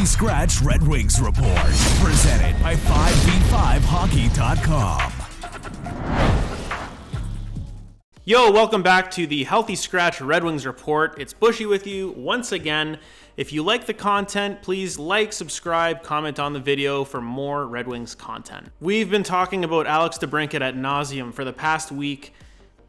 Healthy Scratch Red Wings Report, presented by 5v5hockey.com. Yo, welcome back to the Healthy Scratch Red Wings Report. It's Buschy with you once again. If you like the content, please like, subscribe, comment on the video for more Red Wings content. We've been talking about Alex DeBrincat ad nauseum for the past week.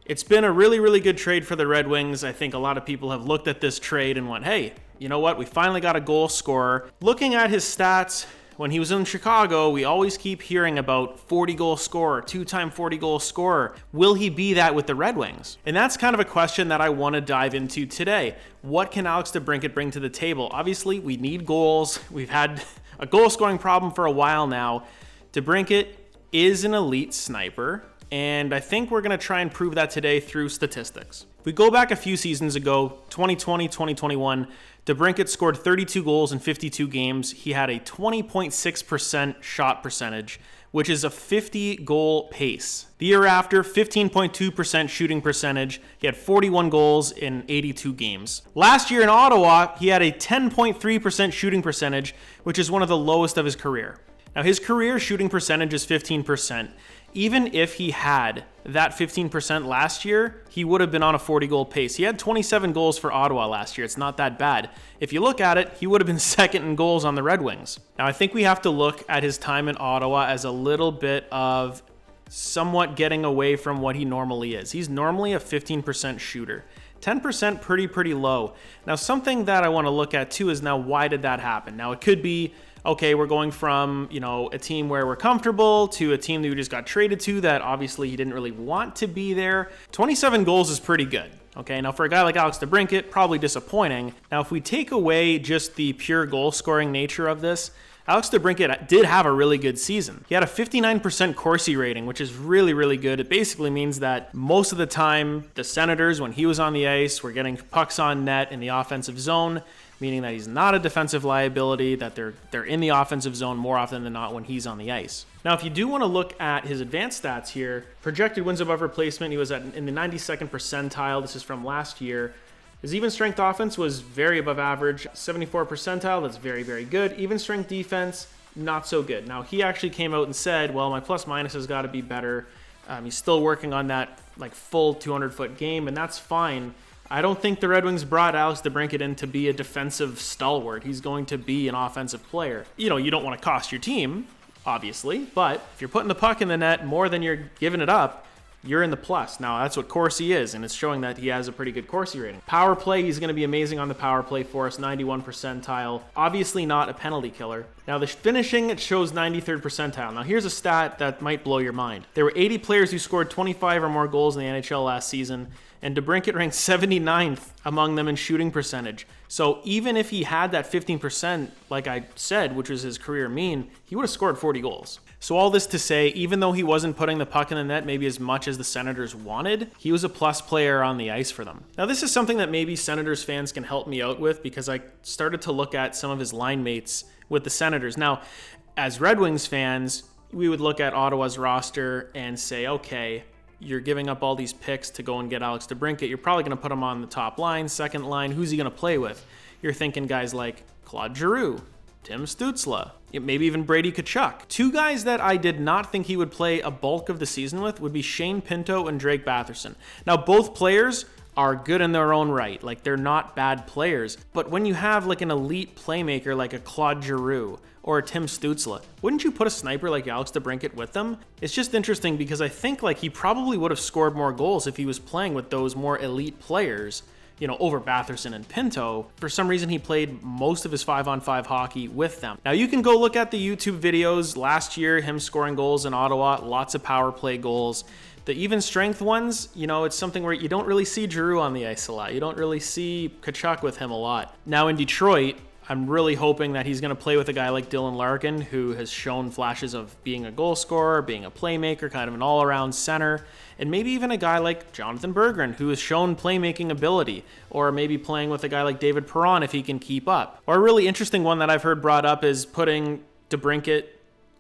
It's been a really good trade for the Red Wings. I think a lot of people have looked at this trade and went, hey, you know what? We finally got a goal scorer. Looking at his stats, when he was in Chicago, we always keep hearing about 40-goal scorer, two-time 40-goal scorer. Will he be that with the Red Wings? And that's kind of a question that I want to dive into today. What can Alex DeBrincat bring to the table? Obviously, we need goals. We've had a goal-scoring problem for a while now. DeBrincat is an elite sniper, and I think we're going to try and prove that today through statistics. If we go back a few seasons ago, 2020, 2021, DeBrincat scored 32 goals in 52 games. He had a 20.6% shot percentage, which is a 50-goal pace. The year after, 15.2% shooting percentage. He had 41 goals in 82 games. Last year in Ottawa, he had a 10.3% shooting percentage, which is one of the lowest of his career. Now, his career shooting percentage is 15%. Even if he had that 15% last year, he would have been on a 40-goal pace. He had 27 goals for Ottawa last year. It's not that bad. If you look at it, he would have been second in goals on the Red Wings. Now, I think we have to look at his time in Ottawa as a little bit of somewhat getting away from what he normally is. He's normally a 15% shooter. 10% pretty low. Now, something that I want to look at too is now, why did that happen? Now, it could be, okay, we're going from, a team where we're comfortable to a team that we just got traded to that obviously he didn't really want to be there. 27 goals is pretty good. Okay, now for a guy like Alex DeBrincat, probably disappointing. Now, if we take away just the pure goal-scoring nature of this, Alex DeBrincat did have a really good season. He had a 59% Corsi rating, which is really good. It basically means that most of the time, the Senators, when he was on the ice, were getting pucks on net in the offensive zone, meaning that he's not a defensive liability, that they're in the offensive zone more often than not when he's on the ice. Now, if you do want to look at his advanced stats here, projected wins above replacement, he was in the 92nd percentile. This is from last year. His even strength offense was very above average, 74 percentile. That's very good. Even strength defense, not so good. Now, he actually came out and said, well, my plus minus has got to be better. He's still working on that full 200-foot game, and that's fine. I don't think the Red Wings brought Alex DeBrincat in to be a defensive stalwart. He's going to be an offensive player. You don't want to cost your team, obviously, but if you're putting the puck in the net more than you're giving it up, you're in the plus. Now, that's what Corsi is, and it's showing that he has a pretty good Corsi rating. Power play, he's going to be amazing on the power play for us, 91 percentile. Obviously not a penalty killer. Now, the finishing, it shows 93rd percentile. Now, here's a stat that might blow your mind. There were 80 players who scored 25 or more goals in the NHL last season, and DeBrincat ranked 79th among them in shooting percentage. So even if he had that 15%, like I said, which was his career mean, he would have scored 40 goals. So all this to say, even though he wasn't putting the puck in the net maybe as much as the Senators wanted, he was a plus player on the ice for them. Now, this is something that maybe Senators fans can help me out with, because I started to look at some of his line mates with the Senators. Now, as Red Wings fans, we would look at Ottawa's roster and say, okay, you're giving up all these picks to go and get Alex DeBrincat. You're probably going to put him on the top line, second line. Who's he going to play with? You're thinking guys like Claude Giroux, Tim Stützle, maybe even Brady Tkachuk. Two guys that I did not think he would play a bulk of the season with would be Shane Pinto and Drake Batherson. Now, both players are good in their own right. They're not bad players. But when you have an elite playmaker like a Claude Giroux or a Tim Stützle, wouldn't you put a sniper like Alex DeBrincat with them? It's just interesting because I think he probably would have scored more goals if he was playing with those more elite players, over Batherson and Pinto. For some reason, he played most of his 5-on-5 hockey with them. Now, you can go look at the YouTube videos last year, him scoring goals in Ottawa, lots of power play goals. The even strength ones, it's something where you don't really see Giroux on the ice a lot. You don't really see Tkachuk with him a lot. Now, in Detroit, I'm really hoping that he's going to play with a guy like Dylan Larkin, who has shown flashes of being a goal scorer, being a playmaker, kind of an all-around center, and maybe even a guy like Jonathan Berggren, who has shown playmaking ability, or maybe playing with a guy like David Perron if he can keep up. Or a really interesting one that I've heard brought up is putting DeBrincat,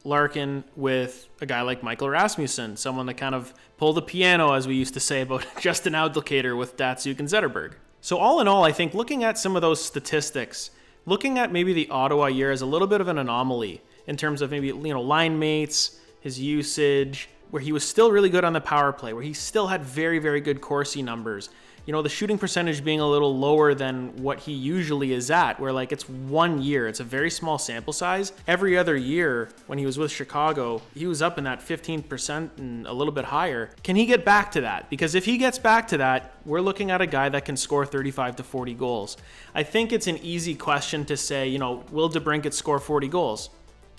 Larkin with a guy like Michael Rasmussen, someone that kind of pulled the piano, as we used to say about Justin Advocator with Datsuk and Zetterberg. So all in all, I think looking at some of those statistics, looking at maybe the Ottawa year as a little bit of an anomaly in terms of maybe, line mates, his usage, where he was still really good on the power play, where he still had very, very good Corsi numbers. The shooting percentage being a little lower than what he usually is at, where like it's 1 year, it's a very small sample size. Every other year when he was with Chicago, he was up in that 15% and a little bit higher. Can he get back to that? Because if he gets back to that, we're looking at a guy that can score 35 to 40 goals. I think it's an easy question to say, will DeBrincat score 40 goals?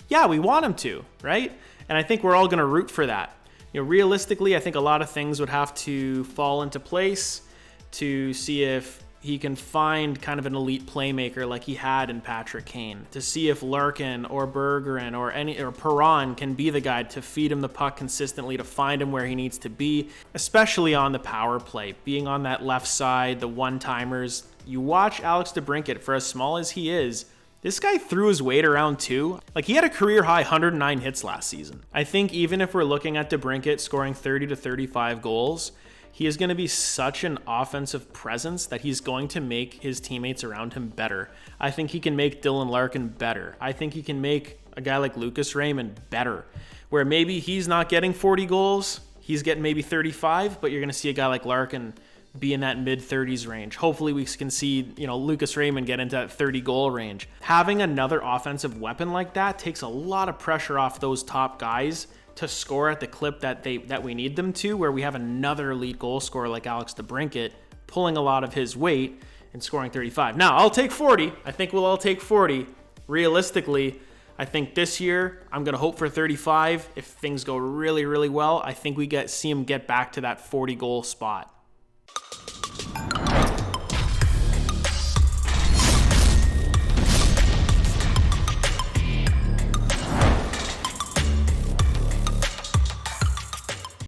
Yeah, we want him to, right? And I think we're all going to root for that. Realistically, I think a lot of things would have to fall into place to see if he can find kind of an elite playmaker like he had in Patrick Kane, to see if Larkin or Bergeron or Perron can be the guy to feed him the puck consistently, to find him where he needs to be, especially on the power play, being on that left side, the one-timers. You watch Alex DeBrincat, for as small as he is, this guy threw his weight around too. Like, he had a career high 109 hits last season. I think even if we're looking at DeBrincat scoring 30 to 35 goals, he is going to be such an offensive presence that he's going to make his teammates around him better. I think he can make Dylan Larkin better. I think he can make a guy like Lucas Raymond better, where maybe he's not getting 40 goals, he's getting maybe 35, but you're going to see a guy like Larkin be in that mid-30s range. Hopefully we can see, Lucas Raymond get into that 30-goal range. Having another offensive weapon like that takes a lot of pressure off those top guys to score at the clip that we need them to, where we have another elite goal scorer like Alex DeBrincat pulling a lot of his weight and scoring 35. Now, I'll take 40. I think we'll all take 40. Realistically, I think this year I'm going to hope for 35. If things go really, really well, I think we see him get back to that 40-goal spot.